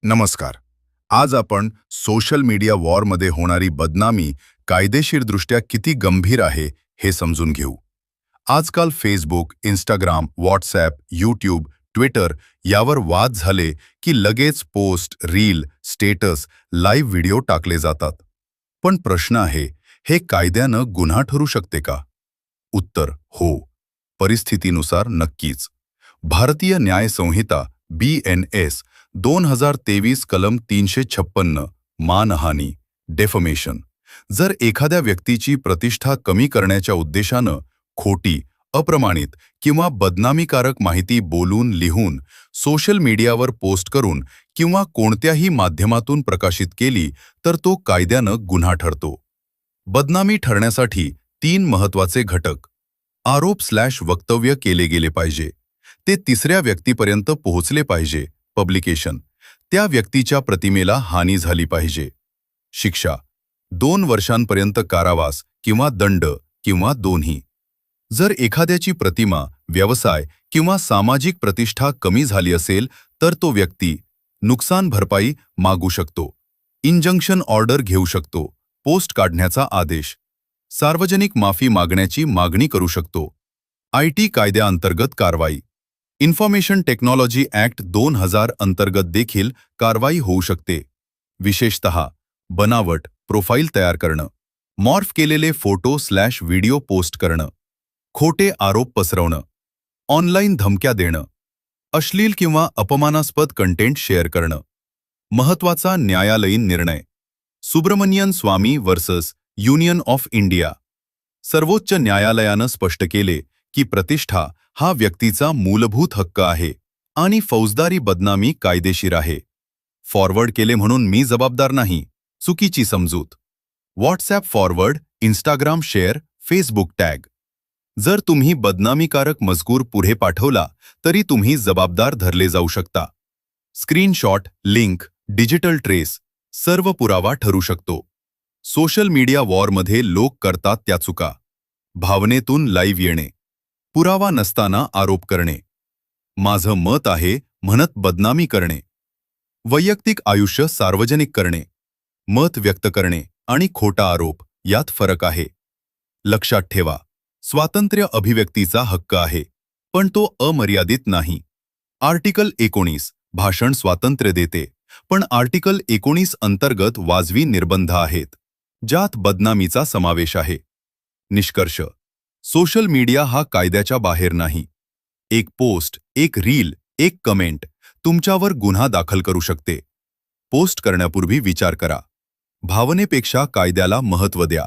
नमस्कार. आज आपण सोशल मीडिया वॉरमध्ये होणारी बदनामी कायदेशीरदृष्ट्या किती गंभीर आहे हे समजून घेऊ. आजकाल Facebook, Instagram, WhatsApp, YouTube, Twitter यावर वाद झाले की लगेच post, reel, status, live video टाकले जातात. पण प्रश्न आहे, हे कायद्यानं गुन्हा ठरू शकते का? उत्तर हो. परिस्थितीनुसार नक्कीच. भारतीय न्याय संहिता BNS 2023 कलम 356 मानहानी, डेफमेशन. जर एखाद्या व्यक्तीची प्रतिष्ठा कमी करण्याच्या उद्देशानं खोटी, अप्रमाणित किंवा बदनामीकारक माहिती बोलून, लिहून, सोशल मीडियावर पोस्ट करून किंवा कोणत्याही माध्यमातून प्रकाशित केली तर तो कायद्यानं गुन्हा ठरतो. बदनामी ठरण्यासाठी 3 महत्त्वाचे घटक. आरोप/वक्तव्य केले गेले पाहिजे. ते तिसऱ्या व्यक्तीपर्यंत पोहोचले पाहिजे. पब्लिकेशन. त्या व्यक्तीच्या प्रतिमेला हानी झाली पाहिजे. शिक्षा 2 वर्षांपर्यंत कारावास किंवा दंड किंवा दोन्ही. जर एखाद्याची प्रतिमा, व्यवसाय किंवा सामाजिक प्रतिष्ठा कमी झाली असेल तर तो व्यक्ती नुकसान भरपाई मागू शकतो. इंजंक्शन ऑर्डर घेऊ शकतो. पोस्ट काढण्याचा आदेश. सार्वजनिक माफी मागण्याची मागणी करू शकतो. IT कायद्याअंतर्गत कारवाई. इन्फॉर्मेशन टेक्नॉलॉजी ॲक्ट 2000 अंतर्गत देखील कारवाई होऊ शकते. विशेषतः बनावट प्रोफाईल तयार करणं, मॉर्फ केलेले फोटो/व्हिडिओ पोस्ट करणं, खोटे आरोप पसरवणं, ऑनलाईन धमक्या देणं, अश्लील किंवा अपमानास्पद कंटेंट शेअर करणं. महत्त्वाचा न्यायालयीन निर्णय. सुब्रमण्यन स्वामी वर्सेस युनियन ऑफ इंडिया. सर्वोच्च न्यायालयानं स्पष्ट केले की प्रतिष्ठा हा व्यक्तीचा मूलभूत हक्क आहे आणि फौजदारी बदनामी कायदेशीर आहे. फॉरवर्ड केले म्हणून मी जबाबदार नाही. चुकीची समजूत. WhatsApp forward, Instagram share, Facebook tag. जर तुम्ही बदनामीकारक मजकूर पुढे पाठवला तरी तुम्ही जबाबदार धरले जाऊ शकता. स्क्रीनशॉट, लिंक, डिजिटल ट्रेस सर्व पुरावा ठरू शकतो. सोशल मीडिया वॉरमध्ये लोक करतात त्या चुका. भावनेतून लाईव्ह येणे, पुरावा नसताना आरोप करणे, माझं मत आहे म्हणत बदनामी करणे, वैयक्तिक आयुष्य सार्वजनिक करणे, मत व्यक्त करणे आणि खोटा आरोप यात फरक आहे. लक्षात ठेवा, स्वातंत्र्य अभिव्यक्तीचा हक्क आहे, पण तो अमर्यादित नाही. आर्टिकल 19 भाषण स्वातंत्र्य देते, पण आर्टिकल 19 अंतर्गत वाजवी निर्बंध आहेत, ज्यात बदनामीचा समावेश आहे. निष्कर्ष. सोशल मीडिया हा कायद्याच्या बाहेर नाही. एक पोस्ट, एक रील, एक कमेंट तुमच्यावर गुन्हा दाखल करू शकते. पोस्ट करण्यापूर्वी विचार करा. भावनेपेक्षा कायद्याला महत्त्व द्या.